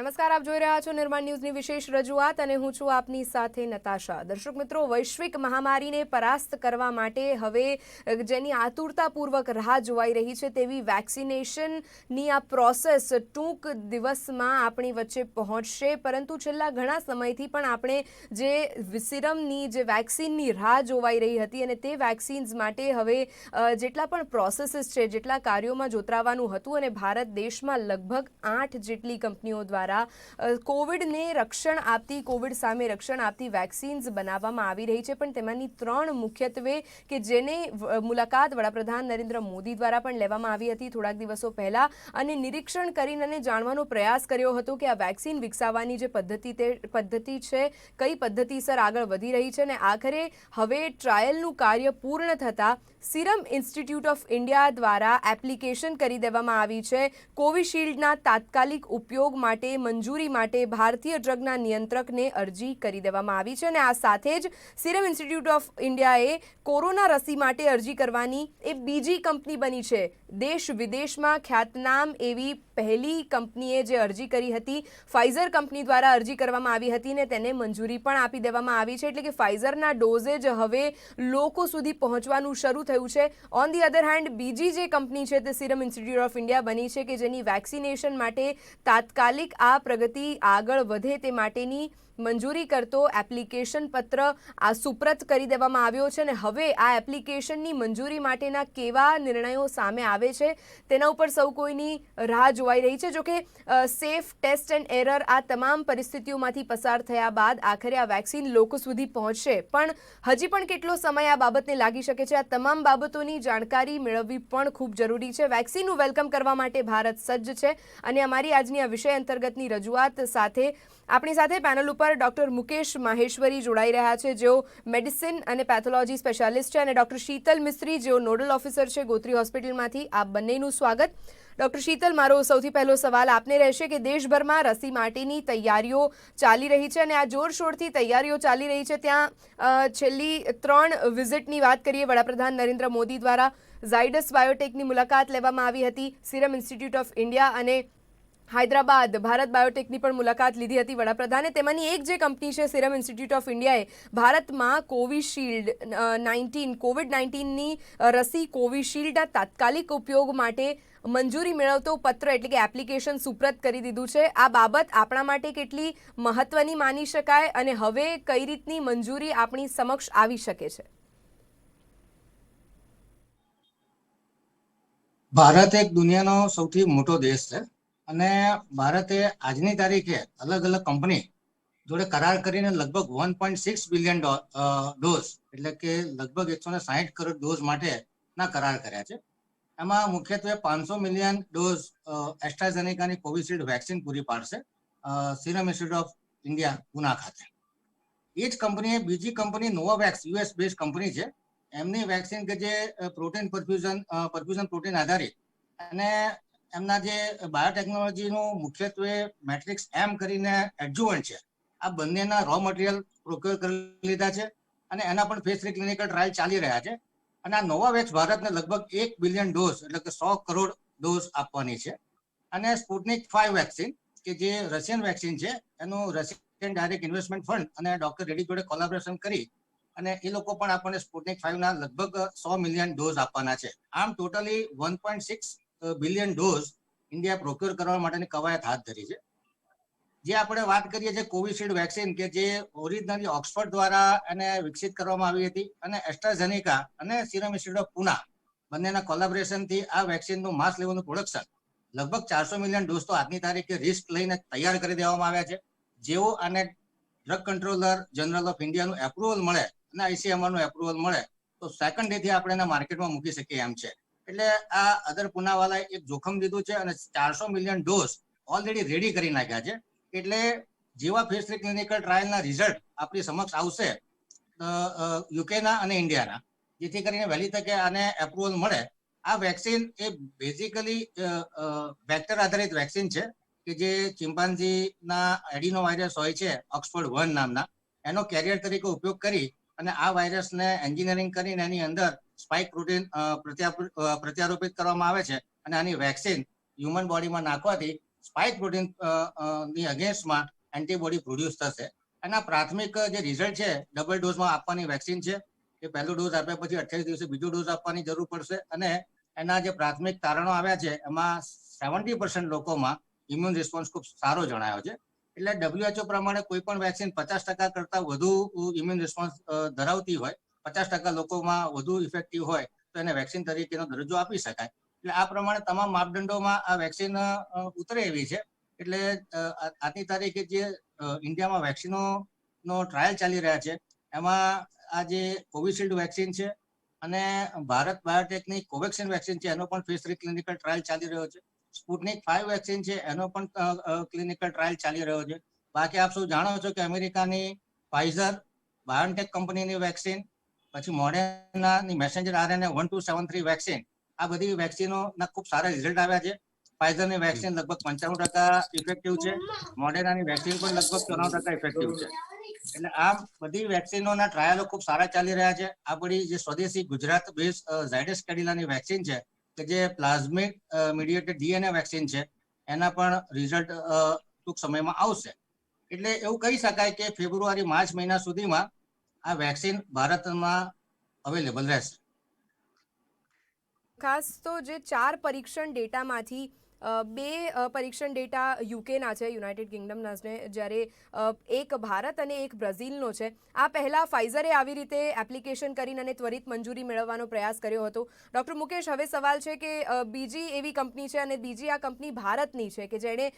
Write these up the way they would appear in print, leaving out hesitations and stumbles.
નમસ્કાર, આપ જોઈ રહ્યા છો નિર્માણ ન્યૂઝની વિશેષ રજૂઆત અને હું છું આપની સાથે નતાશા। દર્શક મિત્રો, વૈશ્વિક મહામારીને પરાસ્ત કરવા માટે હવે જેની આતુરતાપૂર્વક રાહ જોવાઈ રહી છે તેવી વેક્સિનેશનની આ પ્રોસેસ ટૂંક દિવસમાં આપણી વચ્ચે પહોંચશે। પરંતુ છેલ્લા ઘણા સમયથી પણ આપણે જે સિરમની જે વેક્સિનની રાહ જોવાઈ રહી હતી અને તે વેક્સિન્સ માટે હવે જેટલા પણ પ્રોસેસીસ છે, જેટલા કાર્યોમાં જોતરાવાનું હતું અને ભારત દેશમાં લગભગ 8 જેટલી કંપનીઓ દ્વારા કોવિડને રક્ષણ આપતી, કોવિડ સામે રક્ષણ આપતી વેક્સિન્સ બનાવવામાં આવી રહી છે। પણ તેમાંની 3 મુખ્યત્વે કે જેની મુલાકાત વડાપ્રધાન નરેન્દ્ર મોદી દ્વારા પણ લેવામાં આવી હતી થોડાક દિવસો પહેલા અને નિરીક્ષણ કરીને જાણવાનો પ્રયાસ કર્યો હતો કે આ વેક્સિન વિકસાવવાની જે પદ્ધતિ છે કઈ પદ્ધતિસર આગળ વધી રહી છે અને આખરે હવે ટ્રાયલનું કાર્ય પૂર્ણ થતાં સિરમ ઇન્સ્ટિટ્યૂટ ઓફ ઇન્ડિયા દ્વારા એપ્લિકેશન કરી દેવામાં આવી છે। કોવિશિલ્ડના તાત્કાલિક ઉપયોગ માટે મંજૂરી માટે ભારતીય ડ્રગના નિયંત્રકને અરજી કરી દેવામાં આવી છે અને આ સાથે જ સિરમ ઇન્સ્ટિટ્યૂટ ઓફ ઇન્ડિયાએ કોરોના રસી માટે અરજી કરવાની એ બીજી કંપની બની છે। દેશ વિદેશમાં ખ્યાતનામ એવી પહેલી કંપનીએ જે અરજી કરી હતી, ફાઇઝર કંપની દ્વારા અરજી કરવામાં આવી હતી ને તેને મંજૂરી પણ આપી દેવામાં આવી છે। એટલે કે ફાઇઝરના ડોઝેજ હવે લોકો સુધી પહોંચવાનું શરૂ થયું છે। ઓન ધી અધર હેન્ડ બીજી જે કંપની છે તે સિરમ ઇન્સ્ટિટ્યૂટ ઓફ ઇન્ડિયા બની છે કે જેની વેક્સિનેશન માટે તાત્કાલિક આ પ્રગતિ આગળ વધે તે માટેની મંજૂરી કરતો એપ્લિકેશન પત્ર આ સુપ્રત કરી દેવામાં આવ્યો છે અને હવે આ એપ્લિકેશનની મંજૂરી માટેના કેવા નિર્ણયો સામે આવે છે તેના ઉપર સૌ કોઈની રાહ જોવાઈ રહી છે। જોકે સેફ ટેસ્ટ એન્ડ એરર આ તમામ પરિસ્થિતિઓમાંથી પસાર થયા બાદ આખરે આ વેક્સિન લોકો સુધી પહોંચશે, પણ હજી પણ કેટલો સમય આ બાબતને લાગી શકે છે, આ તમામ બાબતોની જાણકારી મેળવવી પણ ખૂબ જરૂરી છે। વેક્સિનનું વેલકમ કરવા માટે ભારત સજ્જ છે અને અમારી આજની આ વિષય અંતર્ગતની રજૂઆત સાથે આપણી સાથે પેનલ ઉપર ડોક્ટર મુકેશ માહેશ્વરી જોડાઈ રહ્યા છે, જેઓ મેડિસિન અને પેથોલોજી સ્પેશિયાલિસ્ટ છે, અને ડોક્ટર શીતલ મિસ્ત્રી, જેઓ નોડલ ઓફિસર છે ગોત્રી હોસ્પિટલમાંથી। આપ બંનેનું સ્વાગત। ડોક્ટર શીતલ, મારો સૌથી પહેલો સવાલ આપને રહેશે કે દેશભરમાં રસી માટેની તૈયારીઓ ચાલી રહી છે અને આ જોરશોરથી તૈયારીઓ ચાલી રહી છે ત્યાં છેલ્લી 3 વિઝિટની વાત કરીએ વડાપ્રધાન નરેન્દ્ર મોદી દ્વારા ઝાયડસ બાયોટેકની મુલાકાત લેવામાં આવી હતી, સિરમ ઇન્સ્ટિટ્યૂટ ઓફ ઇન્ડિયા અને હૈદરાબાદ ભારત બાયોટેકની પણ મુલાકાત લીધી હતી વડાપ્રધાને। તેમાંની એક જે કંપની છે સિરમ ઇન્સ્ટિટ્યૂટ ઓફ ઇન્ડિયાએ ભારતમાં કોવિડ-19ની રસી કોવિશિલ્ડના તાત્કાલિક ઉપયોગ માટે મંજૂરી મેળવતો પત્ર એટલે કે એપ્લિકેશન સુપ્રત કરી દીધું છે। આ બાબત આપણા માટે કેટલી મહત્વની માની શકાય અને હવે કઈ રીતની મંજૂરી આપણી સમક્ષ આવી શકે છે? ભારત એક દુનિયાનો સૌથી મોટો દેશ છે અને ભારતે આજની તારીખે અલગ અલગ કંપની જોડે કરાર કરીને લગભગ 1.6 બિલિયન ડોઝ એટલે કે લગભગ 160 કરોડ ડોઝ માટેના કરાર કર્યા છે। એમાં મુખ્યત્વે 500 મિલિયન ડોઝ એસ્ટ્રાઝેનેકાની કોવિશિલ્ડ વેક્સિન પૂરી પાડશે સિરમ ઇન્સ્ટિટ્યૂટ ઓફ ઇન્ડિયા પુના ખાતે। એ જ કંપનીએ બીજી કંપની નોવાવેક્સ યુએસ બેઝ કંપની છે, એમની વેક્સિન કે જે પ્રોટીન પરફ્યુઝન પ્રોટીન આધારિત અને એમના જે બાયોટેકનોલોજીનું મુખ્યત્વે મેટ્રિક્સ એમ કરીને એડજુવન્ટ છે, આ બંનેના રો મટીરિયલ પ્રોક્યોર કરી લીધા છે અને એના પણ ફેઝ 3 ક્લિનિકલ ટ્રાયલ ચાલી રહ્યા છે અને આ નોવાવેક્સ ભારતને લગભગ 1 બિલિયન ડોઝ એટલે કે 100 કરોડ ડોઝ આપવાની છે। અને સ્પુટનિક 5 વેક્સિન કે જે રશિયન વેક્સિન છે એનું રશિયન ડાયરેક્ટ ઇન્વેસ્ટમેન્ટ ફંડ અને ડોક્ટર રેડી જોડે કોલેબોરેશન કરી અને એ લોકો પણ આપણને સ્પુટનિક 5ના લગભગ 100 મિલિયન ડોઝ આપવાના છે। આમ totally 1.6 billion dose India procure કરવા માટેની કવાયત હાથ ધરી છે। જે આપણે વાત કરીએ છીએ કોવિશિલ્ડ વેક્સિન કે જે ઓરિજિનલી ઓક્સફર્ડ દ્વારા એને વિકસિત કરવામાં આવી હતી અને એસ્ટ્રાઝેનેકા અને સિરમ ઇન્સ્ટિટ્યૂટ ઓફ પુના બંનેના કોલેબોરેશનથી આ વેક્સિનનું માસ લેવલનું પ્રોડક્શન લગભગ 400 મિલિયન ડોઝ તો આજની તારીખે રિસ્ક લઈને તૈયાર કરી દેવામાં આવ્યા છે। જેવો આને ડ્રગ કંટ્રોલર જનરલ ઓફ ઇન્ડિયાનું એપ્રુવલ મળે અને આઈસીએમઆરનું એપ્રુવલ મળે તો સેકન્ડ ડેથી આપણે એના માર્કેટમાં મૂકી શકીએ એમ છે। એટલે આ અદર પુનાવાલાએ એક જોખમ લીધું છે અને 400 મિલિયન ડોઝ ઓલરેડી રેડી કરી નાખ્યા છે। એટલે જેવા ફેઝ 3 ક્લિનિકલ ટ્રાયલના રિઝલ્ટ આપણી સમક્ષ આવશે યુકેના અને ઇન્ડિયાના, જેથી કરીને વહેલી તકે આને એપ્રુવલ મળે। આ વેક્સિન એ બેઝિકલી વેક્ટર આધારિત વેક્સિન છે કે જે ચિમ્પાન્ઝીના એડિનો વાયરસ હોય છે ઓક્સફર્ડ 1 નામના, એનો કેરિયર તરીકે ઉપયોગ કરી અને આ વાયરસને એન્જિનિયરિંગ કરીને એની અંદર સ્પાઇક પ્રોટીન પ્રત્યારોપિત કરવામાં આવે છે અને આની વેક્સિન હ્યુમન બોડીમાં નાખવાથી સ્પાઇક પ્રોટીન ની અગેન્સ્ટમાં એન્ટીબોડી પ્રોડ્યુસ થશે. એના પ્રાથમિક જે રિઝલ્ટ છે ડબલ ડોઝમાં આપવાની વેક્સિન છે. એ પહેલો ડોઝ આપ્યા પછી 28 દિવસે બીજો ડોઝ આપવાની જરૂર પડશે. અને એના જે પ્રાથમિક તારણો આવ્યા છે એમાં 70% લોકોમાં ઇમ્યુન રિસ્પોન્સ ખૂબ સારો જણાયો છે. એટલે WHO પ્રમાણે કોઈ પણ વેક્સિન 50% કરતા વધુ ઇમ્યુન રિસ્પોન્સ ધરાવતી હોય, 50% લોકોમાં વધુ ઇફેક્ટિવ હોય તો એને વેક્સિન તરીકેનો દરજ્જો આપી શકાય. એટલે આ પ્રમાણે તમામ માપદંડોમાં આ વેક્સિન ઉતરે એવી છે. એટલે આજની તારીખે જે ઇન્ડિયામાં વેક્સિનોનો ટ્રાયલ ચાલી રહ્યા છે એમાં આ જે કોવિશિલ્ડ વેક્સિન છે અને ભારત બાયોટેકની કોવેક્સિન વેક્સિન છે એનો પણ ફેઝ 3 ક્લિનિકલ ટ્રાયલ ચાલી રહ્યો છે. સ્પુટનિક 5 વેક્સિન છે એનો પણ ક્લિનિકલ ટ્રાયલ ચાલી રહ્યો છે. બાકી આપ સૌ જાણો છો કે અમેરિકાની ફાઇઝર બાયોટેક કંપનીની વેક્સિન, પછી મોડેર્નાની મેસેન્જર આરએનએ 1273 વેક્સિન, આ બધી વેક્સિનોના ખૂબ સારા રિઝલ્ટ આવ્યા છે. ફાઇઝરની વેક્સિન લગભગ 95% ઇફેક્ટિવ છે. મોડેર્નાની વેક્સિન પણ લગભગ 94% ઇફેક્ટિવ છે. એટલે આ બધી વેક્સિનોના ટ્રાયલો ખૂબ સારા ચાલી રહ્યા છે. આપણી જે સ્વદેશી ગુજરાત બેઝ ઝાયડસ કેડિલાની વેક્સિન છે કે જે પ્લાઝમિડ મીડિયેટેડ ડીએનએ વેક્સિન છે એના પણ રિઝલ્ટ ટૂંક સમયમાં આવશે. એટલે એવું કહી શકાય કે ફેબ્રુઆરી-માર્ચ મહિના સુધીમાં આ વેક્સિન ભારતમાં અવેલેબલ રહેશે. ખાસ તો જે 4 પરીક્ષણ ડેટામાંથી 2 પરીક્ષણ ડેટા યુકેના છે, યુનાઇટેડ કિંગડમના છે, જ્યારે એક ભારત અને એક બ્રાઝિલનો છે. આ પહેલાં ફાઇઝરે આવી રીતે એપ્લિકેશન કરીને અને ત્વરિત મંજૂરી મેળવવાનો પ્રયાસ કર્યો હતો. ડૉક્ટર મુકેશ, હવે સવાલ છે કે બીજી એવી કંપની છે અને બીજી આ કંપની ભારતની છે કે જેણે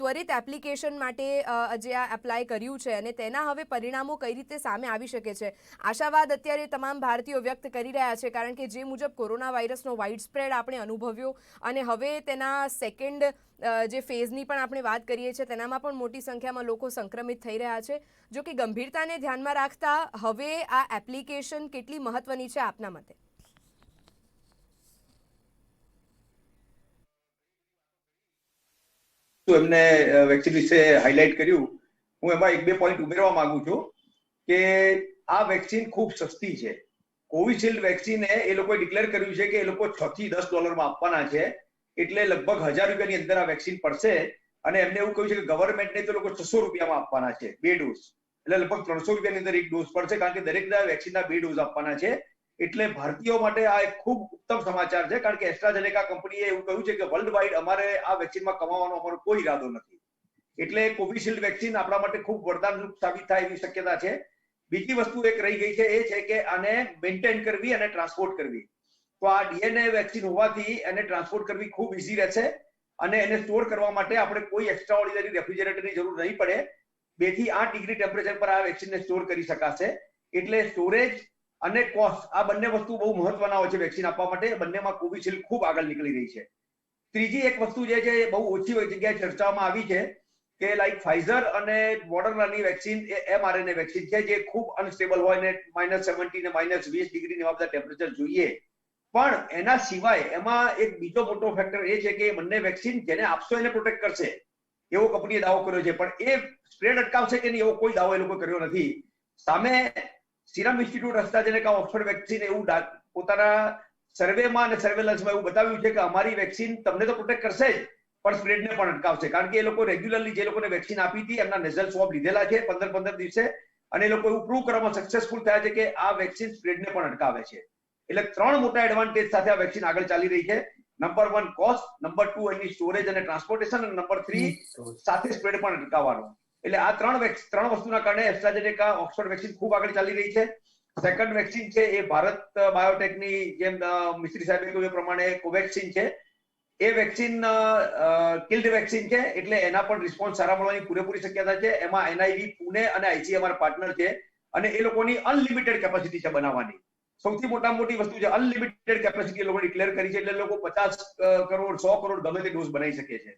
ત્વરિત એપ્લિકેશન માટે જે આ એપ્લાય કર્યું છે અને તેના હવે પરિણામો કઈ રીતે સામે આવી શકે છે. આશાવાદ અત્યારે તમામ ભારતીયો વ્યક્ત કરી રહ્યા છે, કારણ કે જે મુજબ કોરોના વાયરસનો વાઇડ સ્પ્રેડ આપણે અનુભવ્યો અને હવે તેના સેકન્ડ જે ફેઝની પણ આપણે વાત કરીએ છીએ તેનામાં પણ મોટી સંખ્યામાં લોકો સંક્રમિત થઈ રહ્યા છે. જો કે ગંભીરતાને ધ્યાનમાં રાખતા હવે આ એપ્લિકેશન કેટલી મહત્વની છે આપના મતે? એમને વેક્સિન વિશે હાઇલાઇટ કર્યું. હું એમાં 1-2 પોઈન્ટ ઉમેરવા માંગુ છું કે આ વેક્સિન ખૂબ સસ્તી છે. કોવિશિલ્ડ વેક્સિન એ લોકોએ ડિક્લેર કર્યું છે કે એ લોકો $6 થી $10 આપવાના છે. એટલે લગભગ $1000 ની અંદર આ વેક્સિન પડશે. અને એમને એવું કહ્યું છે કે ગવર્મેન્ટને તો લોકો $600 આપવાના છે 2 ડોઝ. એટલે લગભગ $300 ની અંદર 1 ડોઝ પડશે, કારણ કે દરેક વેક્સિનના 2 ડોઝ આપવાના છે. એટલે ભારતીયો માટે આ એક ખૂબ ઉત્તમ સમાચાર છે, કારણ કે એસ્ટ્રાઝેનેકા કંપનીએ એવું કહ્યું છે કે વર્લ્ડ વાઇડ અમારે આ વેક્સિનમાં કમાવાનો અમારો કોઈ ઈરાદો નથી. એટલે કોવિશિલ્ડ વેક્સિન આપણા માટે ખૂબ વરદાનરૂપ સાબિત થાય એવી શક્યતા છે. બીજી વસ્તુ એક રહી ગઈ છે, એ છે કે આને મેન્ટેન કરવી અને ટ્રાન્સપોર્ટ કરવી. તો આ ડીએનએ વેક્સિન હોવાથી એને ટ્રાન્સપોર્ટ કરવી ખૂબ ઈઝી રહેશે અને એને સ્ટોર કરવા માટે આપણે કોઈ એક્સ્ટ્રા ઓર્ડિનરી રેફ્રિજરેટરની જરૂર નહીં પડે. 2 થી 8 ડિગ્રી ટેમ્પરેચર પર આ વેક્સિનને સ્ટોર કરી શકાશે. એટલે સ્ટોરેજ અને કોસ્ટ આ બંને વસ્તુ બહુ મહત્વના હોય છે વેક્સિન આપવા માટે. બંનેમાં કોવિશિલ્ડ ખૂબ આગળ નીકળી રહી છે. ત્રીજી એક વસ્તુ જે છે બહુ ઓછી જગ્યાએ ચર્ચામાં આવી છે કે લાઈક ફાઇઝર અને મોડર્નાની વેક્સિન એ mRNA વેક્સિન છે, જે ખૂબ અનસ્ટેબલ હોય ને -70 ને -20 ડિગ્રી એવા બધા ટેમ્પરેચર જોઈએ. પણ એના સિવાય એમાં એક બીજો મોટો ફેક્ટર એ છે કે બંને વેક્સિન જેને આપશો એને પ્રોટેક્ટ કરશે એવો કંપનીએ દાવો કર્યો છે, પણ એ સ્પ્રેડ અટકાવશે કે નહીં એવો કોઈ દાવો એ લોકો કર્યો નથી. સામે serum institute AstraZeneca Oxford vaccine એવું પોતાના સર્વેમાં અને સર્વેલન્સમાં એવું બતાવ્યું છે કે અમારી વેક્સિન તમને તો પ્રોટેક્ટ કરશે જ, પણ સ્પ્રેડને પણ અટકાવશે. કારણ કે એ લોકો રેગ્યુલરલી જે લોકોને વેક્સિન આપી હતી એમના નેઝલ સ્વોબ લીધેલા છે 15-15 દિવસે, અને એ લોકો એવું પ્રૂવ કરવામાં સક્સેસફુલ થયા છે કે આ વેક્સિન સ્પ્રેડને પણ અટકાવે છે. એટલે 3 મોટા એડવાન્ટેજ સાથે આ વેક્સિન આગળ ચાલી રહી છે. નંબર 1 કોસ્ટ, નંબર 2 એની સ્ટોરેજ અને ટ્રાન્સપોર્ટેશન, અને નંબર 3 સાથે સ્પ્રેડ પણ અટકાવવાનો. એટલે આ ત્રણ વસ્તુના કારણે એસ્ટ્રાઝેનેકા ઓક્સફર્ડ વેક્સિન ખૂબ આગળ ચાલી રહી છે. સેકન્ડ વેક્સિન છે એ ભારત બાયોટેકની, જેમ મિસ્ત્રી સાહેબે કહ્યું એ પ્રમાણે કોવેક્સિન છે. એ વેક્સિન કિલ્ડ વેક્સિન છે, એટલે એના પણ રિસ્પોન્સ સારા મળવાની પૂરેપૂરી શક્યતા છે. એમાં એનઆઈવી પુણે અને આઈસીએમઆર પાર્ટનર છે, અને એ લોકોની અનલિમિટેડ કેપેસિટી છે બનાવવાની. સૌથી મોટી વસ્તુ છે અનલિમિટેડ કેપેસિટી એ લોકો ડિક્લેર કરી છે. એટલે લોકો 50 કરોડ 100 કરોડ ગમે તે ડોઝ બનાવી શકે છે.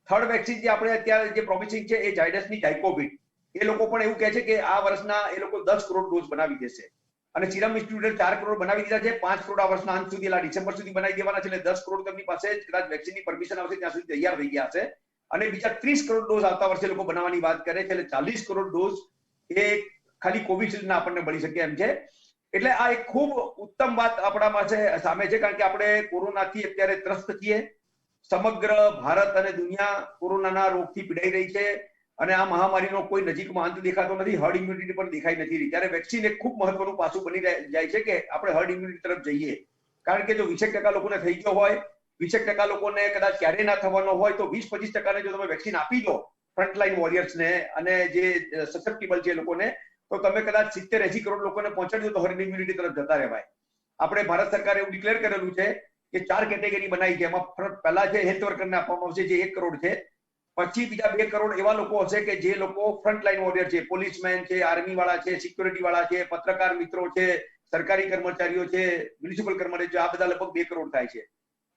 થર્ડ વેક્સિન જે આપણે અત્યારે જે પ્રોમિસિંગ છે એ ઝાયડસની ઝાયકોવિડ. એ લોકો પણ એવું કહે છે કે આ વર્ષના એ લોકો 10 કરોડ ડોઝ બનાવી દેશે. અને સિરમ ઇન્સ્ટિટ્યૂટે 4 કરોડ બનાવી દીધા છે. 5 કરોડ આ વર્ષના અંત સુધી, ડિસેમ્બર સુધી બનાવી દેવાના છે. એટલે 10 કરોડ તેમની પાસે કદાચ વેક્સિનની પરમિશન આવશે ત્યાં સુધી તૈયાર થઈ ગયા છે. અને બીજા 30 કરોડ ડોઝ આવતા વર્ષે લોકો બનાવવાની વાત કરે છે. એટલે 40 કરોડ ડોઝ એ ખાલી કોવિશિલ્ડના આપણને મળી શકે એમ છે. એટલે આ એક ખૂબ ઉત્તમ વાત આપણા પાસે સામે છે, કારણ કે આપણે કોરોનાથી અત્યારે ત્રસ્ત છીએ. સમગ્ર ભારત અને દુનિયા કોરોનાના રોગથી પીડાઈ રહી છે અને આ મહામારીનો કોઈ નજીકમાં અંત દેખાતો નથી, હર્ડ ઇમ્યુનિટી પણ દેખાઈ નથી રહી. ત્યારે વેક્સિન એક ખૂબ મહત્વનું પાસું બની જાય છે કે આપણે હર્ડ ઇમ્યુનિટી તરફ જઈએ. કારણ કે જો 20% લોકોને થઈ ગયો હોય, 20% લોકોને કદાચ ક્યારેય ના થવાનો હોય, તો 20-25% જો તમે વેક્સિન આપી દો ફ્રન્ટલાઈન વોરિયર્સને અને જે સસેપ્ટેબલ છે લોકોને, તો તમે કદાચ 70-80 કરોડ લોકોને પહોંચાડી દો તો હર્ડ ઇમ્યુનિટી તરફ જતા રહેવાય. આપણે ભારત સરકારે એવું ડિક્લેર કરેલું છે કે 4 કેટેગરી બનાવી છે. એમાં પહેલા છે હેલ્થ વર્કરને આપવામાં આવશે જે 1 કરોડ છે. પછી બીજા 2 કરોડ એવા લોકો હશે કે જે લોકો ફ્રન્ટલાઈન વોરિયર છે, પોલીસમેન છે, આર્મી વાળા છે, સિક્યોરિટી વાળા છે, પત્રકાર મિત્રો છે, સરકારી કર્મચારીઓ છે, મ્યુનિસિપલ કર્મચારીઓ છે, આ બધા લગભગ 2 કરોડ થાય છે.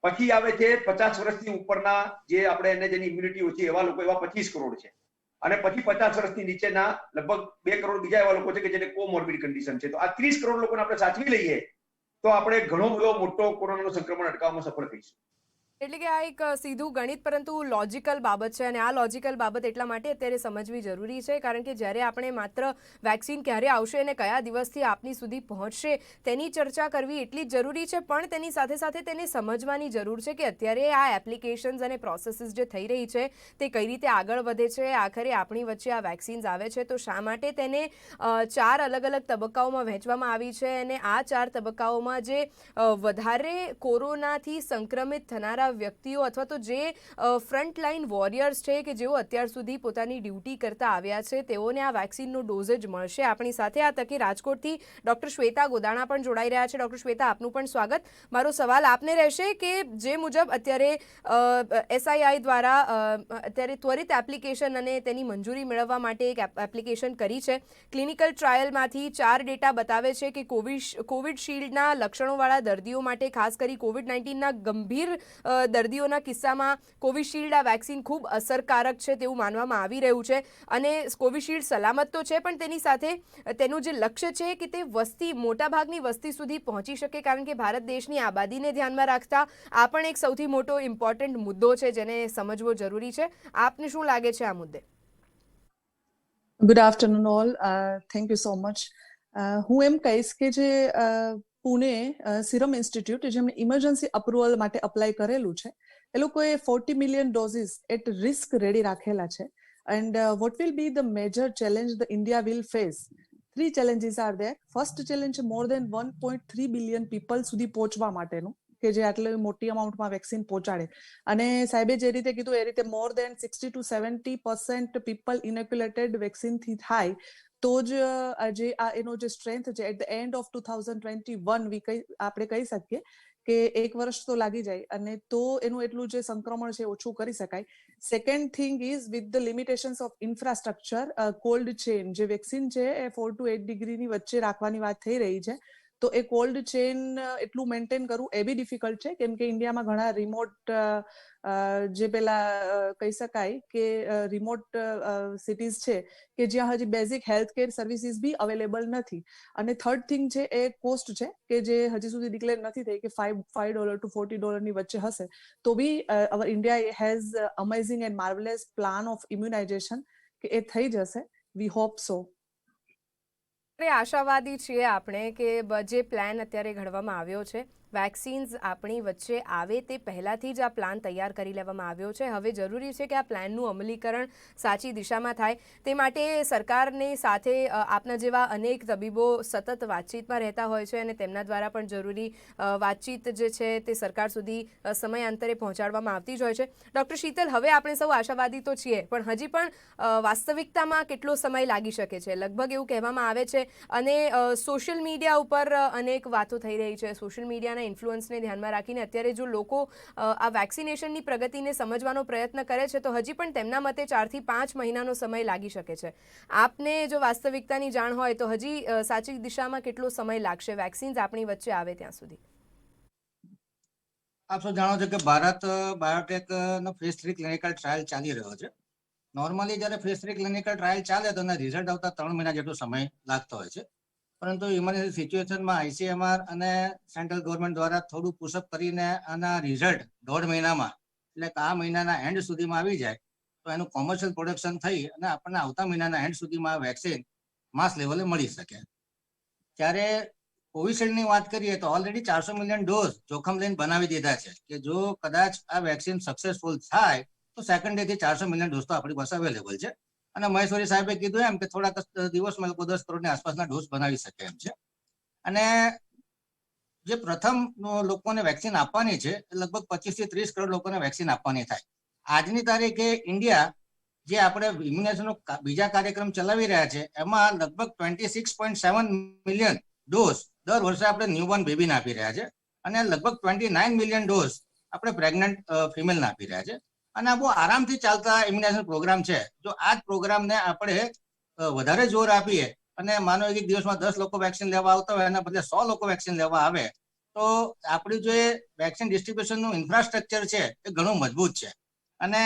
પછી આવે છે 50 વર્ષથી ઉપરના જે આપણે એને જેની ઇમ્યુનિટી ઓછી એવા લોકો, એવા 25 કરોડ છે. અને પછી 50 વર્ષથી નીચેના લગભગ 2 કરોડ બીજા એવા લોકો છે કે જેને કોમોર્બિડ કન્ડિશન છે. તો આ 30 કરોડ લોકોને આપણે સાચવી લઈએ તો આપણે ઘણો બધો મોટો કોરોનાનું સંક્રમણ અટકાવવામાં સફળ થઈશું. એટલે કે આ એક સીધું ગણિત પરંતુ લોજિકલ બાબત છે અને આ લોજિકલ બાબત એટલા માટે અત્યારે સમજવી જરૂરી છે કારણ કે જ્યારે આપણે માત્ર વેક્સિન ક્યારે આવશે અને કયા દિવસથી આપની સુધી પહોંચશે તેની ચર્ચા કરવી એટલી જ જરૂરી છે, પણ તેની સાથે સાથે તેને સમજવાની જરૂર છે કે અત્યારે આ એપ્લિકેશન્સ અને પ્રોસેસીસ જે થઈ રહી છે તે કઈ રીતે આગળ વધે છે. આખરે આપણી વચ્ચે આ વેક્સિન્સ આવે છે તો શા માટે તેને 4 અલગ અલગ તબક્કાઓમાં વહેંચવામાં આવી છે અને આ 4 તબક્કાઓમાં જે વધારે કોરોનાથી સંક્રમિત થનારા વ્યક્તિઓ અથવા તો જે ફ્રન્ટલાઈન વોરિયર્સ છે કે જેઓ અત્યાર સુધી પોતાની ડ્યુટી કરતા આવ્યા છે તેઓને આ વેક્સિનનો ડોઝેજ મળશે. આપણી સાથે આ તકે રાજકોટથી ડૉક્ટર શ્વેતા ગોદાણા પણ જોડાઈ રહ્યા છે. ડૉક્ટર શ્વેતા, આપનું પણ સ્વાગત. મારો સવાલ આપને રહેશે કે જે મુજબ અત્યારે SII દ્વારા અત્યારે ત્વરિત એપ્લિકેશન અને તેની મંજૂરી મેળવવા માટે એક એપ્લિકેશન કરી છે. ક્લિનિકલ ટ્રાયલમાંથી 4 ડેટા બતાવે છે કે કોવિડશિલ્ડના લક્ષણોવાળા દર્દીઓ માટે, ખાસ કરી COVID-19ના ગંભીર દર્દીઓના કિસ્સામાં કોવિશિલ્ડ આ વેક્સિન ખૂબ અસરકારક છે તેવું માનવામાં આવી રહ્યું છે અને કોવિશિલ્ડ સલામત તો છે પણ તેની સાથે તેનું જે લક્ષ્ય છે કે તે મોટાભાગની વસ્તી સુધી પહોંચી શકે કારણ કે ભારત દેશની આબાદીને ધ્યાનમાં રાખતા આ પણ એક સૌથી મોટો ઇમ્પોર્ટન્ટ મુદ્દો છે જેને સમજવો જરૂરી છે. આપને શું લાગે છે આ મુદ્દે? Good afternoon all. Thank you so much. હું એમ કહીશ કે જે પુણે સિરમ ઇન્સ્ટિટ્યૂટ જેમણે ઇમરજન્સી અપ્રુવલ માટે અપ્લાય કરેલું છે એ લોકોએ 40 million doses at risk ready રાખેલા છે. And what will be the major challenge the India will face? 3 challenges are there. First challenge more than 1.3 billion people સુધી પહોંચવા માટેનું કે જે આટલી મોટી અમાઉન્ટમાં વેક્સિન પહોંચાડે. અને સાહેબે જે રીતે કીધું એ રીતે મોર દેન 60 to 70% પીપલ ઇનોક્યુલેટેડ વેક્સિનથી થાય તો જ જે એનો જે સ્ટ્રેન્થ છે એટ ધ એન્ડ ઓફ 2021 આપણે કહી શકીએ કે 1 વર્ષ તો લાગી જાય અને તો એનું એટલું જે સંક્રમણ છે ઓછું કરી શકાય. Second thing is with the limitations of infrastructure, cold chain જે વેક્સિન છે એ 4 to 8 ડિગ્રીની વચ્ચે રાખવાની વાત થઈ રહી છે તો એ કોલ્ડ ચેન એટલું મેન્ટેન કરવું એ બી ડિફિકલ્ટ છે કેમ કે ઇન્ડિયામાં ઘણા રિમોટ જે પેલા કહી શકાય કે રિમોટ સિટીઝ છે કે જ્યાં હજી બેઝિક હેલ્થ કેર સર્વિસીસ બી અવેલેબલ નથી. અને થર્ડ થિંગ છે એ કોસ્ટ છે કે જે હજી સુધી ડિક્લેર નથી થઈ કે $5 to $40 ની વચ્ચે હશે તો be our India has amazing and marvellous plan of immunisation કે એ થઈ જશે. We hope so. આશાવાદી છીએ આપણે કે જે પ્લાન અત્યારે ઘડવામાં આવ્યો છે વેક્સિન્સ આપણી વચ્ચે આવે તે પહેલાંથી જ આ પ્લાન તૈયાર કરી લેવામાં આવ્યો છે. હવે જરૂરી છે કે આ પ્લાનનું અમલીકરણ સાચી દિશામાં થાય તે માટે સરકારની સાથે આપના જેવા અનેક તબીબો સતત વાતચીતમાં રહેતા હોય છે અને તેમના દ્વારા પણ જરૂરી વાતચીત જે છે તે સરકાર સુધી સમયાંતરે પહોંચાડવામાં આવતી જ હોય છે. ડૉક્ટર શીતલ, હવે આપણે સૌ આશાવાદી તો છીએ પણ હજી પણ વાસ્તવિકતામાં કેટલો સમય લાગી શકે છે? લગભગ એવું કહેવામાં આવે છે અને સોશિયલ મીડિયા ઉપર અનેક વાતો થઈ રહી છે. સોશિયલ મીડિયાના ઇન્ફ્લુઅન્સને ધ્યાનમાં રાખીને અત્યારે જો લોકો આ વેક્સિનેશનની પ્રગતિને સમજવાનો પ્રયત્ન કરે છે તો હજી પણ તેમના મતે 4 થી 5 મહિનાનો સમય લાગી શકે છે. આપને જો વાસ્તવિકતાની જાણ હોય તો હજી સાચી દિશામાં કેટલો સમય લાગશે વેક્સિન્સ આપણી વચ્ચે આવે ત્યાં સુધી? આપ સૌ જાણો છો કે ભારત બાયોટેક નો ફેઝ 3 ક્લિનિકલ ટ્રાયલ ચાલી રહ્યો છે. નોર્મલી જ્યારે ફેઝ 3 ક્લિનિકલ ટ્રાયલ ચાલે તો એના રિઝલ્ટ આવતા 3 મહિના જેટલો સમય લાગતો હોય છે. પરંતુ ઇમરજન્સી સિચ્યુએશનમાં ICMR અને સેન્ટ્રલ ગવર્મેન્ટ દ્વારા થોડું પુશઅપ કરીને આના રિઝલ્ટ 1.5 મહિનામાં એટલે કે આ મહિનાના એન્ડ સુધીમાં આવી જાય તો એનું કોમર્શિયલ પ્રોડક્શન થઈ અને આપણને આવતા મહિનાના એન્ડ સુધીમાં વેક્સિન માસ લેવલે મળી શકે. ત્યારે કોવિશિલ્ડની વાત કરીએ તો ઓલરેડી 400 મિલિયન ડોઝ જોખમ લઈને બનાવી દીધા છે કે જો કદાચ આ વેક્સિન સક્સેસફુલ થાય તો સેકન્ડ ડે થી 400 મિલિયન ડોઝ તો આપણી પાસે અવેલેબલ છે. અને મહેશ્વરી સાહેબે કીધું એમ કે થોડાક દિવસમાં લોકો 10 કરોડની આસપાસના ડોઝ બનાવી શકે એમ છે. અને જે પ્રથમ લોકોને વેક્સિન આપવાની છે એ લગભગ 25 થી 30 કરોડ લોકોને વેક્સિન આપવાની થાય. આજની તારીખે ઇન્ડિયા જે આપણે ઇમ્યુનાઇઝેશનનો બીજા કાર્યક્રમ ચલાવી રહ્યા છે એમાં લગભગ 26.7 મિલિયન ડોઝ દર વર્ષે આપણે ન્યૂબોર્ન બેબીને આપી રહ્યા છે અને લગભગ 29 મિલિયન ડોઝ આપણે પ્રેગ્નન્ટ ફિમેલને આપી રહ્યા છે. અને આ બહુ આરામથી ચાલતા ઇમ્યુનાઇઝેશન પ્રોગ્રામ છે. જો આ જ પ્રોગ્રામને આપણે વધારે જોર આપીએ અને માનો એક દિવસમાં 10 લોકો વેક્સિન લેવા આવતા હોય એના બદલે 100 લોકો વેક્સિન લેવા આવે તો આપણું જે વેક્સિન ડિસ્ટ્રીબ્યુશનનું ઇન્ફ્રાસ્ટ્રક્ચર છે એ ઘણું મજબૂત છે. અને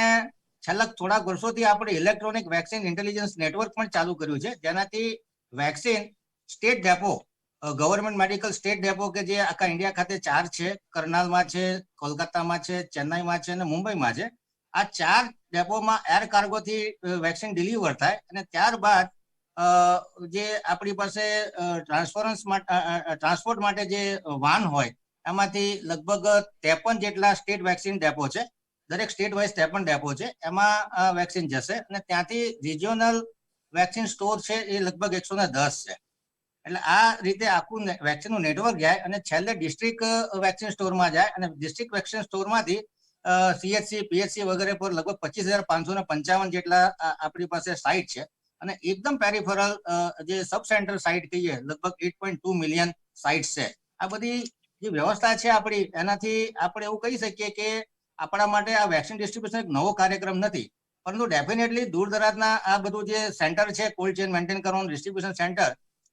છેલ્લા થોડાક વર્ષોથી આપણે ઇલેક્ટ્રોનિક વેક્સિન ઇન્ટેલિજન્સ નેટવર્ક પણ ચાલુ કર્યું છે જેનાથી vaccine state depot government medical state depot કે જે આખા ઇન્ડિયા ખાતે 4 છે, કરનાલમાં છે, કોલકાતામાં છે, ચેન્નાઈમાં છે અને મુંબઈમાં છે. આ 4 ડેપોમાં એર કાર્ગોથી વેક્સિન ડિલિવર થાય અને ત્યારબાદ જે આપણી પાસે ટ્રાન્સપોર્ટ માટે જે વાન હોય એમાંથી લગભગ 53 જેટલા સ્ટેટ વેક્સિન ડેપો છે. દરેક સ્ટેટ વાઇઝ 53 ડેપો છે. એમાં વેક્સિન જશે અને ત્યાંથી રિજિયોનલ વેક્સિન સ્ટોર છે એ લગભગ 110 છે. એટલે આ રીતે આખું વેક્સિનનું નેટવર્ક જાય અને છેલ્લે ડિસ્ટ્રિક્ટ વેક્સિન સ્ટોરમાં જાય અને ડિસ્ટ્રિક્ટ વેક્સિન સ્ટોરમાંથી સીએચસી પીએચસી વગેરે પર લગભગ 25,555 જેટલા આપણી પાસે સાઇટ છે અને એકદમ પેરિફરલ જે સબ સેન્ટર સાઇટ કહીએ લગભગ 8.2 મિલિયન સાઇટ્સ છે. આ બધી જે વ્યવસ્થા છે આપણી એનાથી આપણે એવું કહી શકીએ કે આપણા માટે આ વેક્સિન ડિસ્ટ્રીબ્યુશન એક નવો કાર્યક્રમ નથી પરંતુ ડેફિનેટલી દૂર દરાજના આ બધું જે સેન્ટર છે કોલ્ડ ચેન મેન્ટેન કરવાનું distribution centre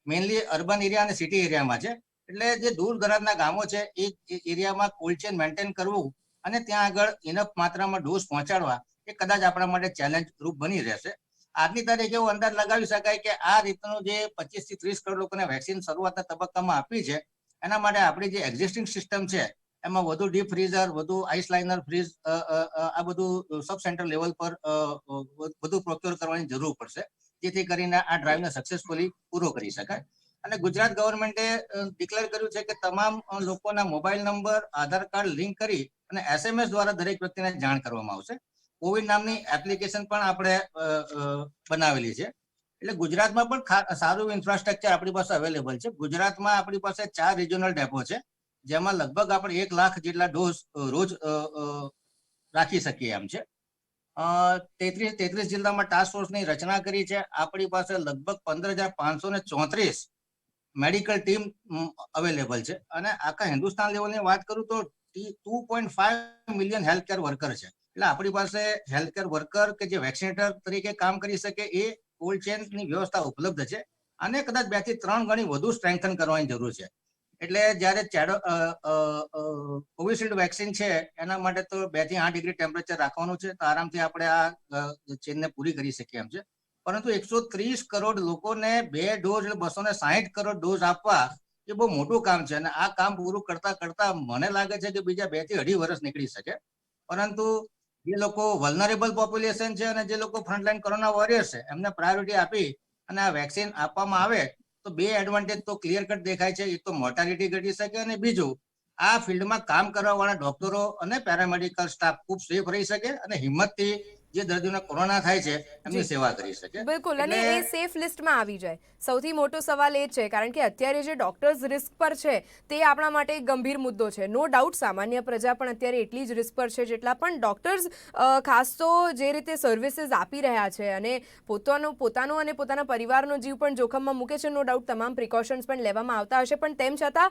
mainly urban area અને સિટી એરિયામાં છે. એટલે જે દૂર દરાજના ગામો છે એ એરિયામાં કોલ્ડ ચેન મેન્ટેન કરવું અને ત્યાં આગળ ઇનફ માત્રામાં ડોઝ પહોંચાડવા એ કદાચ આપણા માટે ચેલેન્જ રૂપ બની રહેશે. આજની તારીખે એવો અંદાજ લગાવી શકાય કે આ રીતનું જે 25 થી 30 કરોડ લોકોને વેક્સિન શરૂઆતના તબક્કામાં આપી છે એના માટે આપણી જે એક્ઝિસ્ટિંગ સિસ્ટમ છે એમાં વધુ ડીપ ફ્રીઝર, વધુ આઈસ લાઇનર ફ્રીઝ, આ બધું સબ સેન્ટર લેવલ પર વધુ પ્રોક્યોર કરવાની જરૂર પડશે જેથી કરીને આ ડ્રાઈવને સક્સેસફુલી પૂરો કરી શકાય. અને ગુજરાત ગવર્મેન્ટે ડિક્લેર કર્યું છે કે તમામ લોકોના મોબાઈલ નંબર, આધાર કાર્ડ લિંક કરી અને SMS દ્વારા દરેક વ્યક્તિને જાણ કરવામાં આવશે. કોવિડ નામની એપ્લિકેશન પણ આપણે બનાવેલી છે. એટલે ગુજરાતમાં પણ સારું ઇન્ફ્રાસ્ટ્રક્ચર આપણી પાસે અવેલેબલ છે. ગુજરાતમાં આપણી પાસે 4 રિજિયોનલ ડેપો છે જેમાં લગભગ આપણે 1 લાખ જેટલા ડોઝ રોજ રાખી શકીએ એમ છે. 33 જિલ્લામાં ટાસ્ક ફોર્સની રચના કરી છે. આપણી પાસે લગભગ 15,534 મેડિકલ ટીમ અવેલેબલ છે અને આખા હિન્દુસ્તાન લેવલની વાત કરું તો 2.5 મિલિયન હેલ્થકેર વર્કર છે. એટલે આપણી પાસે હેલ્થકેર વર્કર કે જે વેક્સિનેટર તરીકે કામ કરી શકે એ કોલ્ડ ચેનની વ્યવસ્થા ઉપલબ્ધ છે અને કદાચ 2 થી 3 ગણી વધુ સ્ટ્રેન્થન કરવાની જરૂર છે. એટલે જ્યારે કોવિશિલ્ડ વેક્સિન છે એના માટે તો 2 થી 8 ડિગ્રી ટેમ્પરેચર રાખવાનું છે તો આરામથી આપણે આ ચેનને પૂરી કરી શકીએ એમ છે. પરંતુ 130 કરોડ લોકોને 2 ડોઝ એટલે 260 કરોડ ડોઝ આપવા એ બહુ મોટું કામ છે અને આ કામ પૂરું કરતા કરતા મને લાગે છે કે બીજા 2 થી 2.5 વર્ષ નીકળી શકે. પરંતુ જે લોકો વલ્નરેબલ પોપ્યુલેશન છે અને જે લોકો ફ્રન્ટલાઈન કોરોના વોરિયર્સ છે એમને પ્રાયોરિટી આપી અને આ વેક્સિન આપવામાં આવે તો 2 એડવાન્ટેજ તો ક્લિયર કટ દેખાય છે. એક તો મોર્ટાલિટી ઘટી શકે અને બીજું આ ફિલ્ડમાં કામ કરવા વાળા ડોક્ટરો અને પેરામેડિકલ સ્ટાફ ખૂબ સેફ રહી શકે અને હિંમતથી જે દર્દીઓને કોરોના થાય છે એમની સેવા કરી શકે. બિલકુલ, અને એ સેફ લિસ્ટમાં આવી જાય. સૌથી મોટો સવાલ એ છે કારણ કે અત્યારે જે ડોક્ટર્સ રિસ્ક પર છે તે આપણા માટે એક ગંભીર મુદ્દો છે. નો ડાઉટ સામાન્ય પ્રજા પણ અત્યારે એટલી જ રિસ્ક પર છે જેટલા પણ ડોક્ટર્સ ખાસ તો જે રીતે સર્વિસીસ આપી રહ્યા છે અને પોતાનો અને પોતાના પરિવારનો જીવ પણ જોખમમાં મૂકે છે. નો ડાઉટ તમામ પ્રિકોશન્સ પણ લેવામાં આવતા હશે પણ તેમ છતાં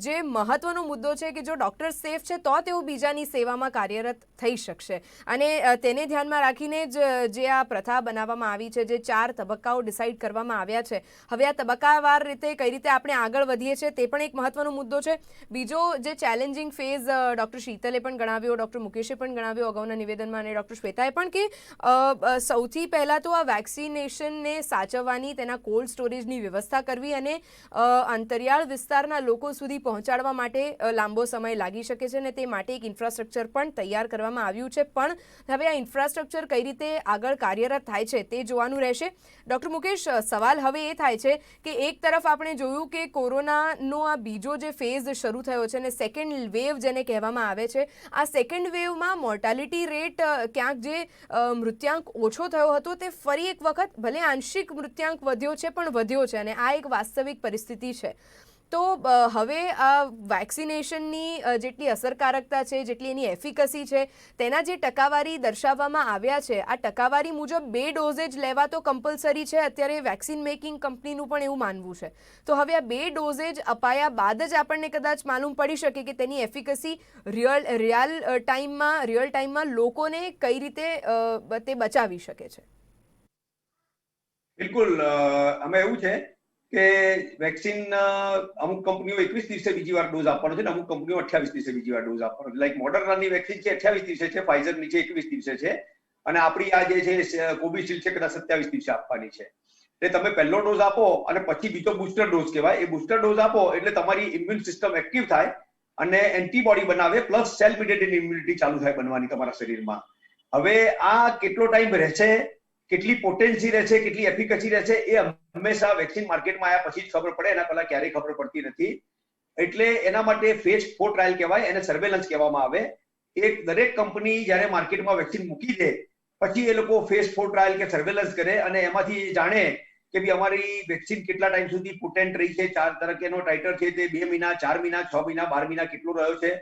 જે મહત્વનો મુદ્દો છે કે જો ડોક્ટર સેફ છે તો તેઓ બીજાની સેવામાં કાર્યરત થઈ શકશે અને તેને ધ્યાનમાં રાખીને જ જે આ પ્રથા બનાવવામાં આવી છે, જે 4 તબક્કાઓ ડિસાઇડ કરવામાં આવ્યા છે. હવે આ તબક્કાવાર રીતે કઈ રીતે આપણે આગળ વધીએ છીએ તે પણ એક મહત્વનો મુદ્દો છે. બીજો જે ચેલેન્જિંગ ફેઝ ડૉક્ટર શીતલે પણ ગણાવ્યો, ડૉક્ટર મુકેશે પણ ગણાવ્યો અગાઉના નિવેદનમાં અને ડૉક્ટર શ્વેતાએ પણ કે સૌથી પહેલાં તો આ વેક્સિનેશનને સાચવવાની, તેના કોલ્ડ સ્ટોરેજની વ્યવસ્થા કરવી અને અંતરિયાળ વિસ્તારના લોકો સુધી પહોંચાડવા માટે લાંબો સમય લાગી શકે છે અને તે માટે એક ઇન્ફ્રાસ્ટ્રક્ચર પણ તૈયાર કરવામાં આવ્યું છે. પણ હવે આ ઇન્ફ્રાસ્ટ્રક્ચર ઇન્ફ્રાસ્ટ્રક્ચર કઈ રીતે આગળ કાર્યરત થાય છે તે જોવાનું રહેશે. ડૉક્ટર મુકેશ, સવાલ હવે એ થાય છે કે એક તરફ આપણે જોયું કે કોરોનાનો આ બીજો જે ફેઝ શરૂ થયો છે અને સેકન્ડ વેવ જેને કહેવામાં આવે છે, આ સેકન્ડ વેવમાં મોર્ટાલિટી રેટ ક્યાંક જે મૃત્યાંક ઓછો થયો હતો તે ફરી એક વખત ભલે આંશિક મૃત્યાંક વધ્યો છે પણ વધ્યો છે, અને આ એક વાસ્તવિક પરિસ્થિતિ છે. તો હવે આ વેક્સિનેશનની જેટલી અસરકારકતા છે, જેટલી એની એફિકસી છે, તેના જે ટકાવારી દર્શાવવામાં આવ્યા છે, આ ટકાવારી મુજબ 2 ડોઝેજ લેવા તો કમ્પલસરી છે અત્યારે વેક્સિન મેકિંગ કંપનીનું પણ એવું માનવું છે. તો હવે આ 2 ડોઝેજ અપાયા બાદ જ આપણને કદાચ માલુમ પડી શકે કે તેની એફિકસી રિયલ ટાઈમમાં લોકોને કઈ રીતે તે બચાવી શકે છે. બિલકુલ. આમાં એવું છે કે વેક્સિન અમુક કંપનીઓ 21 દિવસે બીજી વાર ડોઝ આપવાનો છે ને અમુક કંપનીઓ 28 દિવસે બીજી વાર ડોઝ આપવાનો છે. લાઈક મોડર્નાની વેક્સિન છે 28 દિવસે છે, ફાઇઝરની છે 21 દિવસે છે, અને આપણી આ જે છે કોવિશિલ્ડ છે કદાચ 27 દિવસે આપવાની છે. એટલે તમે પહેલો ડોઝ આપો અને પછી બીજો બુસ્ટર ડોઝ કહેવાય, એ બુસ્ટર ડોઝ આપો એટલે તમારી ઇમ્યુન સિસ્ટમ એક્ટિવ થાય અને એન્ટીબોડી બનાવે, પ્લસ સેલ્ફ મીડિયેટેડ ઇમ્યુનિટી ચાલુ થાય બનવાની તમારા શરીરમાં. હવે આ કેટલો ટાઈમ રહેશે, કેટલી પોટેન્સી રહેશે, કેટલી એફિકસી રહેશે, એ હંમેશા વેક્સિન માર્કેટમાં આવ્યા પછી જ ખબર પડે, એના પહેલા ક્યારેય ખબર પડતી નથી. એટલે એના માટે ફેઝ 4 ટ્રાયલ કહેવાય, એને સર્વેલન્સ કહેવામાં આવે. એક દરેક કંપની જ્યારે માર્કેટમાં વેક્સિન મૂકી દે પછી એ લોકો ફેઝ 4 ટ્રાયલ કે સર્વેલન્સ કરે અને એમાંથી જાણે કે ભાઈ અમારી વેક્સિન કેટલા ટાઈમ સુધી પોટેન્ટ રહી છે, 4 તરીકેનો ટાઇટર છે તે 2 મહિના, 4 મહિના, 6 મહિના, 12 મહિના કેટલો રહ્યો છે,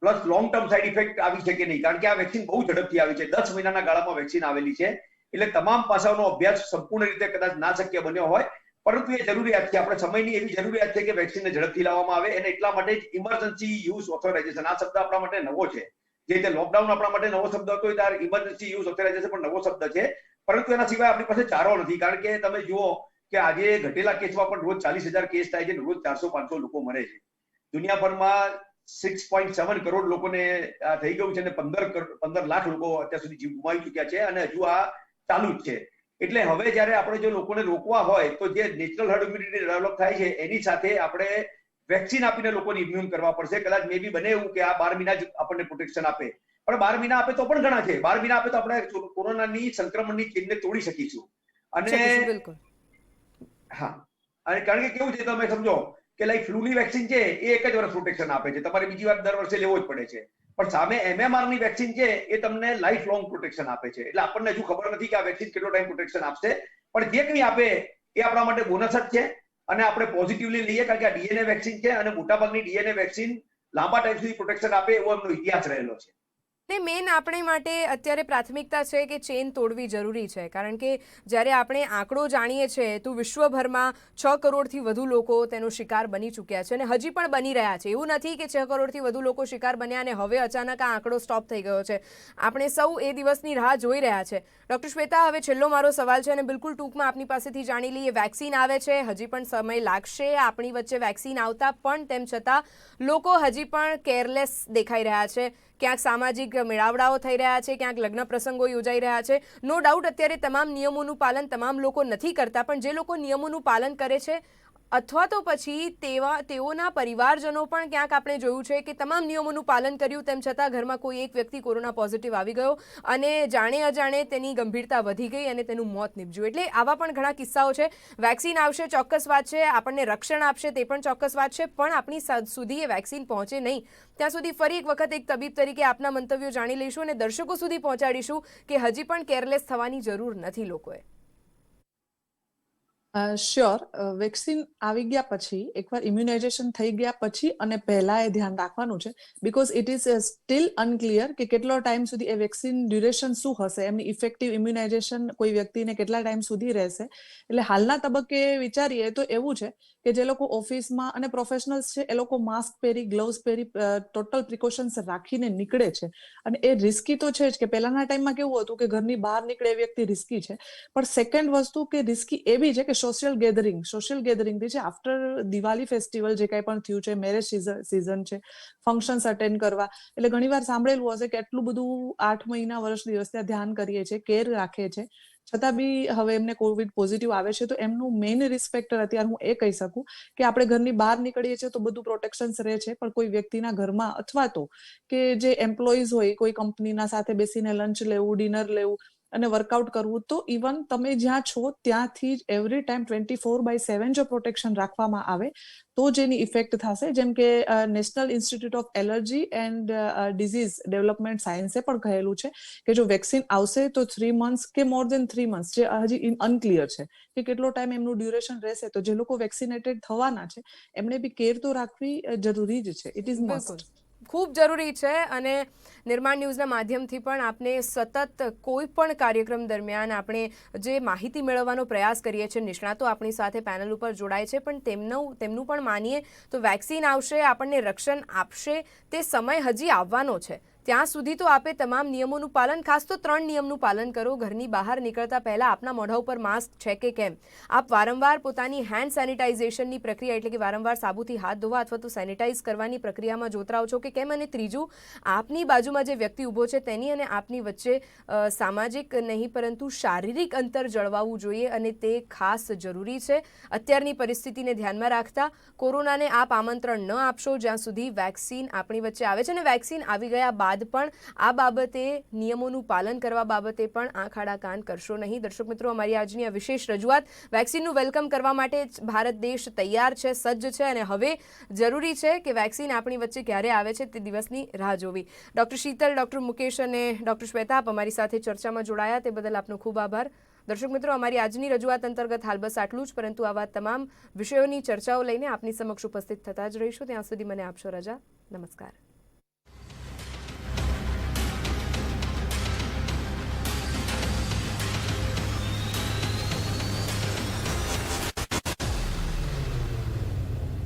plus long term side effect આવી છે કે નહીં, કારણ કે આ વેક્સિન બહુ ઝડપથી આવી છે, 10 મહિનાના ગાળામાં વેક્સિન આવેલી છે. એટલે તમામ પાસાઓનો અભ્યાસ સંપૂર્ણ રીતે કદાચ ના શક્ય બન્યો હોય, પરંતુ એ જરૂરિયાત છે, આપણે સમયની એવી જરૂરિયાત છે કે વેક્સિનને ઝડપથી લાવવામાં આવે, અને એટલા માટે જ ઇમરજન્સી યુઝ ઓથોરાઇઝેશન આ શબ્દ આપણા માટે નવો છે. જે રીતે લોકડાઉન આપણા માટે નવો શબ્દ હતો, ત્યારે ઇમરજન્સી યુઝ ઓથોરાઇઝેશન પણ નવો શબ્દ છે. પરંતુ એના સિવાય આપણી પાસે ચારો નથી, કારણ કે તમે જુઓ કે આજે ઘટેલા કેસમાં પણ રોજ 40,000 કેસ થાય છે, રોજ 400-500 લોકો મરે છે. દુનિયાભરમાં 6.7 કરોડ લોકોને થઈ ગયું છે અને 15 લાખ લોકો અત્યાર સુધી જીવ ગુમાવી ચુક્યા છે, અને હજુ આ ચાલુ જ છે. એટલે હવે જયારે આપણે જો લોકોને રોકવા હોય તો જે નેચરલ હર્ડ ઇમ્યુનિટી ડેવલપ થાય છે એની સાથે આપણે વેક્સિન આપીને લોકોને ઇમ્યુન કરવા પડશે. કદાચ મે બી બને એવું કે આ 12 મહિના જ આપણને પ્રોટેક્શન આપે, પણ 12 મહિના આપે તો પણ ઘણા છે. 12 મહિના આપે તો આપણે કોરોનાની સંક્રમણની ચેનને તોડી શકીશું. અને બિલકુલ. હા, અને કારણ કે કેવું છે તમે સમજો કે લાઈક ફ્લૂની વેક્સિન છે એ 1 જ વર્ષ પ્રોટેક્શન આપે છે, તમારે બીજી વાર દર વર્ષે લેવો જ પડે છે. પણ સામે MMR ની વેક્સિન છે એ તમને લાઈફ લોંગ પ્રોટેક્શન આપે છે. એટલે આપણને હજુ ખબર નથી કે આ વેક્સિન કેટલો ટાઈમ પ્રોટેક્શન આપશે, પણ જે કંઈ આપે એ આપણા માટે બોનસ જ છે, અને આપણે પોઝિટિવલી લઈએ, કારણ કે આ ડીએનએ વેક્સિન છે અને મોટાભાગની ડીએનએ વેક્સિન લાંબા ટાઈમ સુધી પ્રોટેક્શન આપે એવો એમનો ઇતિહાસ રહેલો છે. ને મેન આપણે માટે અત્યારે પ્રાથમિકતા છે કે ચેન તોડવી જરૂરી છે, કારણ કે જ્યારે આપણે આંકડો જાણીએ છીએ તો વિશ્વભરમાં 6 કરોડથી વધુ લોકો તેનો શિકાર બની ચૂક્યા છે અને હજી પણ બની રહ્યા છે. એવું નથી કે 6 કરોડથી વધુ લોકો શિકાર બન્યા અને હવે અચાનક આ આંકડો સ્ટોપ થઈ ગયો છે. આપણે સૌ એ દિવસની રાહ જોઈ રહ્યા છે. ડૉક્ટર શ્વેતા, હવે છેલ્લો મારો સવાલ છે અને બિલકુલ ટૂંકમાં આપની પાસેથી જાણી લઈએ. વેક્સિન આવે છે, હજી પણ સમય લાગશે આપણી વચ્ચે વેક્સિન આવતા, પણ તેમ છતાં લોકો હજી પણ કેરલેસ દેખાઈ રહ્યા છે. ક્યાંક સામાજિક મેળાવડાઓ થઈ રહ્યા છે, ક્યાંક લગ્ન પ્રસંગો યોજાઈ રહ્યા છે. નો ડાઉટ અત્યારે તમામ નિયમોનું પાલન તમામ લોકો નથી કરતા, પણ જે લોકો નિયમોનું પાલન કરે છે અથવા તો પછી તેઓના પરિવારજનો પણ ક્યાંક આપણે જોયું છે કે તમામ નિયમોનું પાલન કર્યું તેમ છતાં ઘરમાં કોઈ એક વ્યક્તિ કોરોના પોઝિટિવ આવી ગયો અને જાણે અજાણે તેની ગંભીરતા વધી ગઈ અને તેનું મોત નીપજ્યું. એટલે આવા પણ ઘણા કિસ્સાઓ છે. વેક્સિન આવશે, ચોક્કસ વાત છે, આપણને રક્ષણ આપશે તે પણ ચોક્કસ વાત છે, પણ આપણી સુધી એ વેક્સિન પહોંચે નહીં ત્યાં સુધી ફરી એક વખત એક તબીબ તરીકે આપના મંતવ્યો જાણી લઈશું અને દર્શકો સુધી પહોંચાડીશું કે હજી પણ કેરલેસ થવાની જરૂર નથી લોકોએ. શ્યોર. વેક્સિન આવી ગયા પછી, એકવાર ઇમ્યુનાઇઝેશન થઈ ગયા પછી અને પહેલા એ ધ્યાન રાખવાનું છે, બીકોઝ ઇટ ઇઝ સ્ટીલ અનક્લિયર કે કેટલો ટાઈમ સુધી એ વેક્સિન ડ્યુરેશન શું હશે, એમની ઇફેક્ટિવ ઇમ્યુનાઇઝેશન કોઈ વ્યક્તિને કેટલા ટાઈમ સુધી રહેશે. એટલે હાલના તબક્કે વિચારીએ તો એવું છે કે જે લોકો ઓફિસમાં અને પ્રોફેશનલ્સ છે એ લોકો માસ્ક પહેરી, ગ્લોવ્સ પહેરી, ટોટલ પ્રિકોશન્સ રાખીને નીકળે છે, અને એ રિસ્કી તો છે જ કે પહેલાના ટાઈમમાં કેવું હતું કે ઘરની બહાર નીકળે એ વ્યક્તિ રિસ્કી છે, પણ સેકન્ડ વસ્તુ કે રિસ્કી એ બી છે કે સોશિયલ ગેધરિંગ છે. આફ્ટર દિવાળી ફેસ્ટિવલ જે કંઈ પણ થયું છે, મેરેજ સિઝન છે, ફંક્શન્સ અટેન્ડ કરવા, એટલે ઘણીવાર સાંભળેલું હશે કે એટલું બધું 8 મહિના વર્ષ દિવસ ત્યાં ધ્યાન કરીએ છીએ, કેર રાખે છે, છતાં બી હવે એમને કોવિડ પોઝિટિવ આવે છે, તો એમનું મેઇન રિસ્ક ફેક્ટર અત્યારે હું એ કહી શકું કે આપણે ઘરની બહાર નીકળીએ છીએ તો બધું પ્રોટેક્શન્સ રહે છે, પણ કોઈ વ્યક્તિના ઘરમાં અથવા તો કે જે એમ્પ્લોઈઝ હોય કોઈ કંપનીના સાથે બેસીને લંચ લેવું, ડિનર લેવું અને વર્કઆઉટ કરવું, તો ઇવન તમે જ્યાં છો ત્યાંથી જ એવરી ટાઈમ 24/7 જો પ્રોટેક્શન રાખવામાં આવે તો જ એની ઇફેક્ટ થશે. જેમ કે national institute of allergy and disease development સાયન્સે પણ કહેલું છે કે જો વેક્સિન આવશે તો 3 મંથ્સ કે મોર દેન 3 મંથ્સ, જે હજી અનક્લિયર છે કે કેટલો ટાઈમ એમનું ડ્યુરેશન રહેશે, તો જે લોકો વેક્સિનેટેડ થવાના છે એમણે બી કેર તો રાખવી જરૂરી જ છે. ઇટ ઇઝ બિલકુલ મસ્ટ. ખૂબ જરૂરી છે. અને નિર્માણ ન્યૂઝના માધ્યમથી પણ આપને સતત કોઈ પણ કાર્યક્રમ દરમિયાન આપણે જે માહિતી મેળવવાનો પ્રયાસ કરીએ છીએ, નિષ્ણાતો આપણી સાથે પેનલ ઉપર જોડાય છે, પણ તેમનું પણ માનીએ તો વેક્સિન આવશે, આપણને રક્ષણ આપશે, તે સમય હજી આવવાનો છે. ત્યાં સુધી તો આપે તમામ નિયમોનું પાલન, ખાસ તો 3 નિયમનું પાલન કરો. ઘરની બહાર નીકળતા પહેલાં આપના મોઢા ઉપર માસ્ક છે કે કેમ, આપ વારંવાર પોતાની હેન્ડ સેનિટાઇઝેશનની પ્રક્રિયા એટલે કે વારંવાર સાબુથી હાથ ધોવા અથવા તો સેનિટાઇઝ કરવાની પ્રક્રિયામાં જોતરાઓ છો કે કેમ, અને ત્રીજું, આપની બાજુમાં જે વ્યક્તિ ઊભો છે તેની અને આપની વચ્ચે સામાજિક નહીં પરંતુ શારીરિક અંતર જળવાવું જોઈએ, અને તે ખાસ જરૂરી છે. અત્યારની પરિસ્થિતિને ધ્યાનમાં રાખતા કોરોનાને આપ આમંત્રણ ન આપશો જ્યાં સુધી વેક્સિન આપણી વચ્ચે આવે છે, અને વેક્સિન આવી ગયા બાદ પણ આ બાબતે નિયમોનું પાલન કરવા બાબતે પણ આંખ આડા કાન કરશો નહીં. દર્શક મિત્રો, અમારી આજની આ વિશેષ રજૂઆત વેક્સિનનું વેલકમ કરવા માટે ભારત દેશ તૈયાર છે, સજ્જ છે, અને હવે જરૂરી છે કે વેક્સિન આપણી વચ્ચે ક્યારે આવે છે તે દિવસની રાહ જોવી. ડૉક્ટર શીતલ, ડૉક્ટર મુકેશ અને ડૉક્ટર શ્વેતા આપ અમારી સાથે ચર્ચામાં જોડાયા તે બદલ આપનો ખૂબ આભાર. દર્શક મિત્રો, અમારી આજની રજૂઆત અંતર્ગત હાલ બસ આટલું જ, પરંતુ આવા તમામ વિષયોની ચર્ચાઓ લઈને આપની સમક્ષ ઉપસ્થિત થતા જ રહીશું. ત્યાં સુધી મને આપશો રજા. નમસ્કાર.